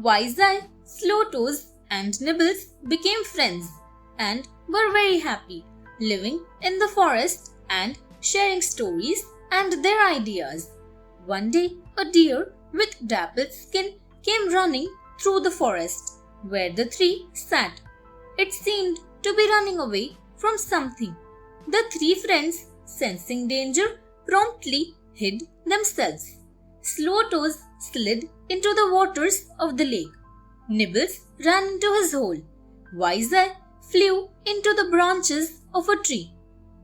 Wise Eye, Slow Toes, and Nibbles became friends and were very happy, living in the forest and sharing stories and their ideas. One day, a deer with dappled skin came running through the forest where the three sat. It seemed to be running away from something. The three friends, sensing danger, promptly hid themselves. Slow Toes slid into the waters of the lake. Nibbles ran into his hole. Wise Eye flew into the branches of a tree.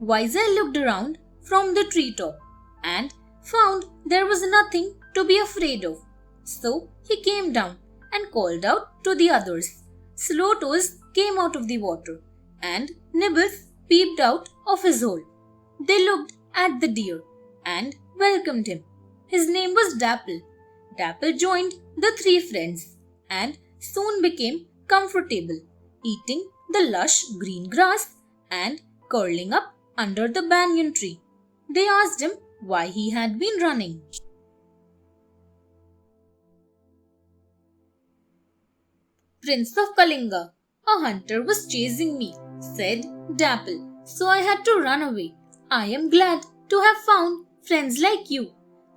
Wise Eye looked around from the treetop and found there was nothing to be afraid of. So he came down and called out to the others. Slow Toes came out of the water and Nibbles peeped out of his hole. They looked at the deer and welcomed him. His name was Dapple. Dapple joined the three friends and soon became comfortable, eating the lush green grass and curling up under the banyan tree. They asked him why he had been running. Prince of Kalinga, a hunter was chasing me, said Dapple, so I had to run away. I am glad to have found friends like you.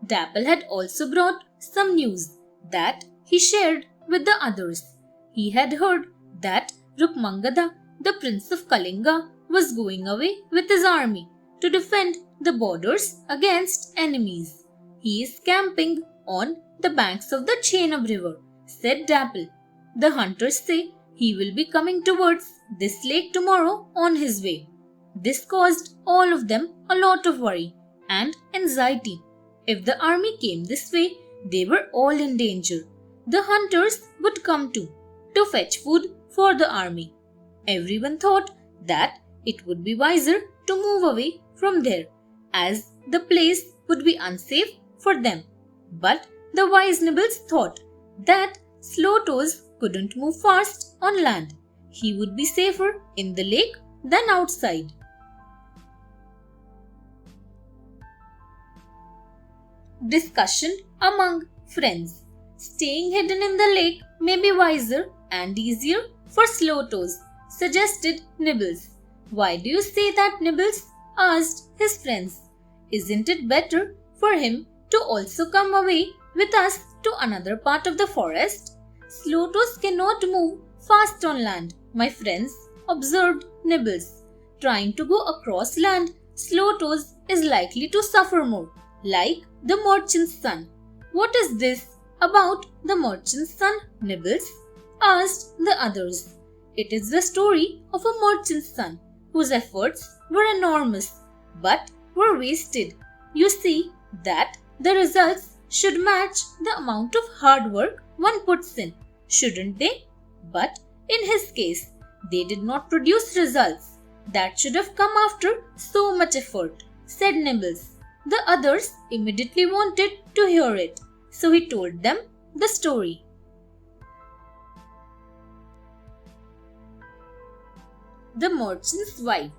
Dapple had also brought some news that he shared with the others. He had heard that Rukmangada, the Prince of Kalinga, was going away with his army to defend the borders against enemies. He is camping on the banks of the Chenab river, said Dapple. The hunters say he will be coming towards this lake tomorrow on his way. This caused all of them a lot of worry and anxiety. If the army came this way, they were all in danger. The hunters would come too, to fetch food for the army. Everyone thought that it would be wiser to move away from there, as the place would be unsafe for them. But the wise Nibbles thought that Slow Toes couldn't move fast on land. He would be safer in the lake than outside. Discussion among friends. Staying hidden in the lake may be wiser and easier for Slow Toes, suggested Nibbles. Why do you say that, Nibbles? Asked his friends. Isn't it better for him to also come away with us to another part of the forest? Slow Toes cannot move fast on land, my friends, observed Nibbles. Trying to go across land, Slow Toes is likely to suffer more, like the merchant's son. What is this about the merchant's son, Nibbles? Asked the others. It is the story of a merchant's son whose efforts were enormous but were wasted. You see that the results should match the amount of hard work one puts in, shouldn't they? But in his case, they did not produce results. That should have come after so much effort, said Nibbles. The others immediately wanted to hear it, so he told them the story. The merchant's wife.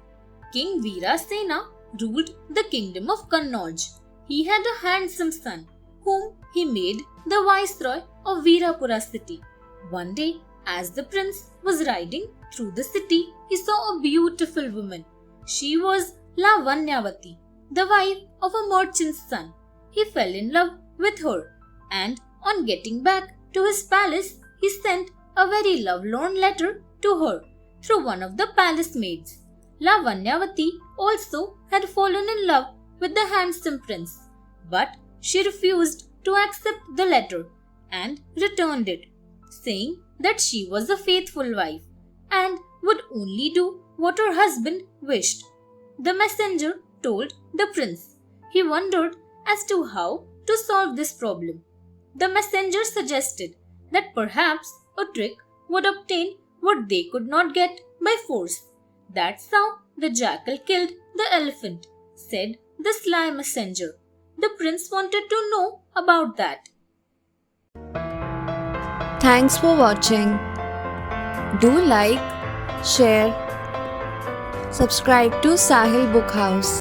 King Veerasena ruled the kingdom of Kannauj. He had a handsome son, whom he made the viceroy of Veerapura city. One day, as the prince was riding through the city, he saw a beautiful woman. She was Lavanyavati, the wife of a merchant's son. He fell in love with her, and on getting back to his palace, he sent a very lovelorn letter to her through one of the palace maids. Lavanyavati also had fallen in love with the handsome prince, but she refused to accept the letter and returned it, saying that she was a faithful wife and would only do what her husband wished. The messenger told the prince. He wondered as to how to solve this problem. The messenger suggested that perhaps a trick would obtain what they could not get by force. That's how the jackal killed the elephant, said the sly messenger. The prince wanted to know about that. Thanks for watching. Do like, share, subscribe to Sahil Book House.